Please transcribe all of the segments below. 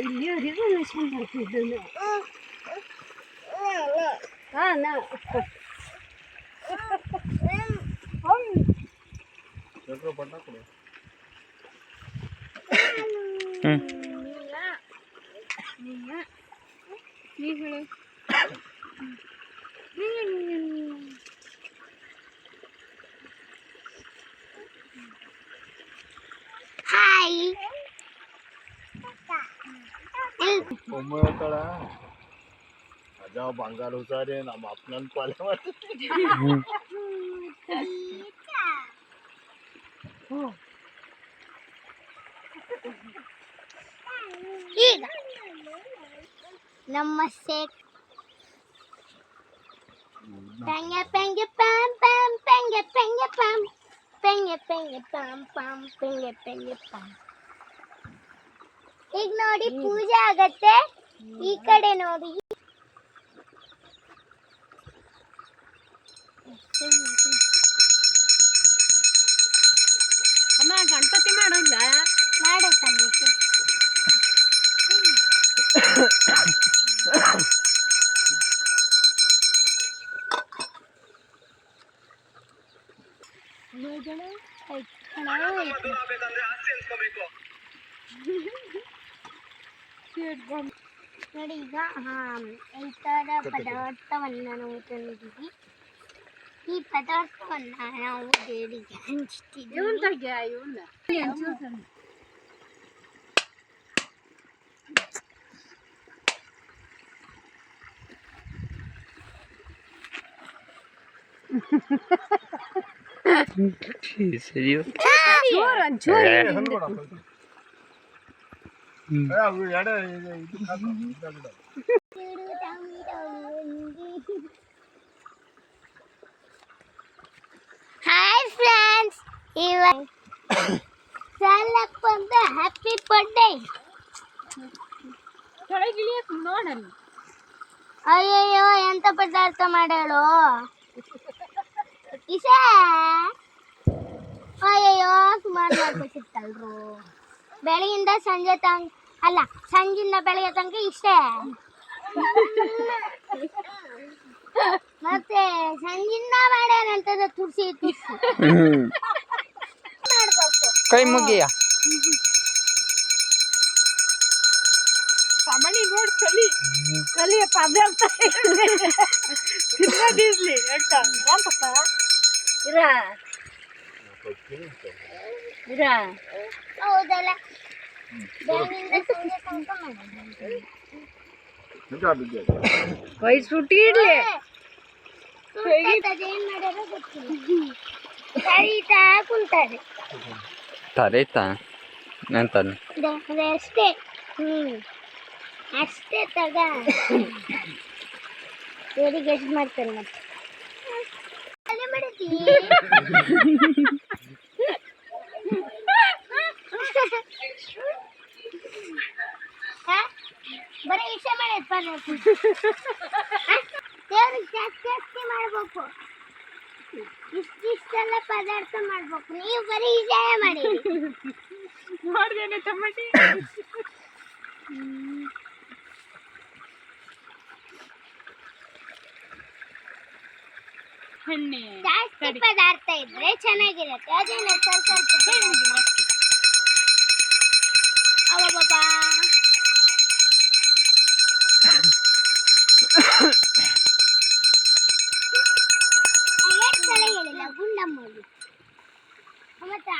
ಇಲ್ಲಿ ರಿಸರ್ವೇಶನ್ ಮಾಡ್ತಿದ್ದೆ ಹಾಂ ಹಾಯ್ ಅಜ್ಜ ಬಂಗಾರ ಹುಷಾರಿ ನಮ್ಮ ಅಪ್ಪನನ್ನ ಪಾಲೆ ಮಾಡ್ತೀವಿ ಈಗ ನಮ್ಮ sake ಪೆಂಗೆ ಪೆಂಗೆ Pam Pam ಪೆಂಗೆ ಪೆಂಗೆ Pam ಪೆಂಗೆ ಪೆಂಗೆ Pam Pam ಪೆಂಗೆ ಪೆಂಗೆ Pam. ಈಗ ನೋಡಿ ಪೂಜೆ ಆಗತ್ತೆ. ಈ ಕಡೆ ನೋಡಿ ಅಮ್ಮ ಗಣಪತಿ ಮಾಡೋಲ್ಲ ಮಾಡತ್ತಲ್ಲಿ ನೋಡಿ ಈಗ ಈ ಥರ ಪದಾರ್ಥವನ್ನು ನಾವು ತಂದಿದ್ದೀವಿ. ಈ ಪದಾರ್ಥವನ್ನು ನಾವು ದೇವರಿಗೆ ಹಂಚ್ತಿದ್ದೀವಿ. ಹಾಯ್ ಫ್ರೆಂಡ್ಸ್, ಇವತ್ತು ಹ್ಯಾಪಿ ಬರ್ಡೇ. ನೋಡಲ್ಲ ಅಯ್ಯಯ್ಯೋ ಎಂತ ಪದಾರ್ಥ ಮಾಡ್ಯಾಳು ಇಸೆ. ಅಯ್ಯಯ್ಯೋ ಸುಮಾರು ಮಾಡ್ಕೊತಿರ್ತಲ್ರು. ಬೆಳಗಿಂದ ಸಂಜೆ ಅಲ್ಲ ಸಂಜಿಂದ ಬೆಳಗ್ಗೆ ತನಕ ಇಷ್ಟೇ. ಮತ್ತೆ ಸಂಜಿಂದ ಮಾಡ್ಯಾರಂತದ ತುರ್ಸಿ ಮಾಡ್ಬೇಕು. ಕೈ ಮುಗಿಯ ಸಾಮಾನ್ಯ ನೋಡಿ ಕಲಿಯ ಪದಾರ್ಥ ತಿನ್ನದಿರ್ಲಿ ಅಂತಪ್ಪ ಹೌದಲ್ಲ, ಬೆಳಗಿಂದ ಸಂಜೆ ತನಕ ಮಾಡೋದು. ಕೈ ಸುಟ್ಟಿ ಇಡ್ಲಿ ಅದೇನ್ ಮಾಡ್ಯಾರೋ ಗೊತ್ತಿಲ್ಲ. ಕರೀತಾ ಕುಂತಾರೆ ತರೇತಾ ಅಂತಾನೆ ಅಷ್ಟೇ. ಅಷ್ಟೇ ತಗ ದೇವರಿಗೆ ಎಷ್ಟು ಮಾಡ್ತಾರೆ ಮತ್ತೆ ಅಲ್ಲೇ ಮಾಡಿದ್ದಿ. ಬರೀ ಇಷ್ಟ ಮಾಡಿ ದೇವ್ರಿಗೆ ಜಾಸ್ತಿ ಜಾಸ್ತಿ ಮಾಡ್ಬೇಕು. ಇಷ್ಟಿಷ್ಟೆಲ್ಲ ಪದಾರ್ಥ ಮಾಡ್ಬೇಕು. ನೀವು ಬರೀ ಇಷ್ಟ ಮಾಡಿ ನೋಡ್ದೇನೆ ಟಮಾಟಿ ಜಾಸ್ತಿ ಪದಾರ್ಥ ಇದ್ರೆ ಚೆನ್ನಾಗಿರುತ್ತೆ. ಅದೇನು ಸ್ವಲ್ಪ ಅವಬ್ಬ ಎಷ್ಟು ಸಲ ಹೇಳಿಲ್ಲ ಗುಂಡಮ್ಮಲ್ಲಿ ಮತ್ತೆ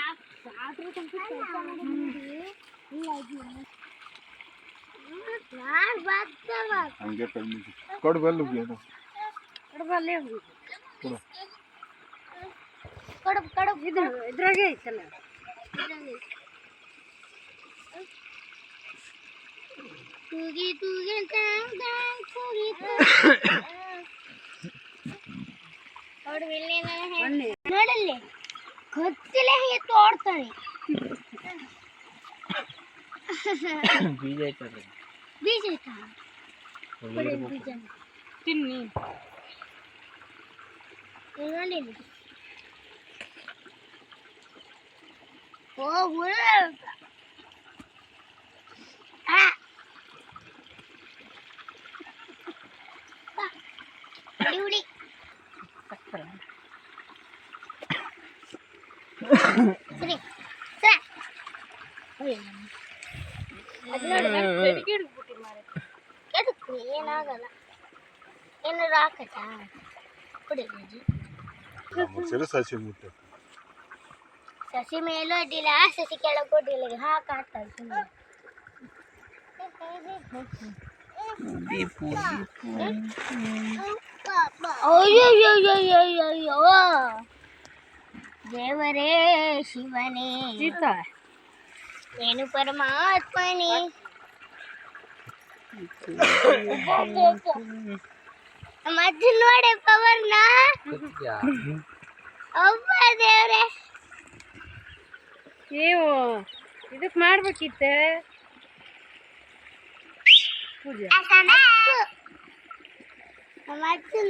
ಇದ್ರಾಗೆ ಐತಲ್ಲ. ತೂಗಿ ತೂಗಿ ನೋಡಲ್ಲಿ ಗೊತ್ತಿಲ್ಲ ಹೇಗೆ ತೋಡ್ತಾನೆ. ಬೀಜ ಐತಲ್ಲ ಬೀಜ ಐತಾ ಬೀಜ ತಿನ್ನಿ ಓ ಕುಡಿ ಎದಕ್ಕೆ ಏನಾಗಲ್ಲ ಏನಾರು ಹಾಕತ್ತಾ ಕುಡಿ ಬಜ್ಜಿ ಸರಿ ಸಸಿ ಮುಟ್ಟೆ ಸಸಿ ಮೇಲೂ ಅಡ್ಡಿಲ್ಲ ಸಸಿ ಕೆಳಗೂ ಅಡ್ಡಿಲ್ಲ ಹಾಕಾಡ್ತಾರೆ ಸುಮ್ಮನೆ ಅಯ್ಯೋ ದೇವರೇ ಶಿವನೇ ವೇಣು ಪರಮಾತ್ಮನೇ ಮತ್ತೆ ನೋಡಿ ಪವರ್ನ ಅಪ್ಪ ದೇವ್ರೆ ನೀವು ಇದಕ್ಕೆ ಮಾಡ್ಬೇಕಿತ್ತೆ ಪೂಜೆ ಮತ್ತೆ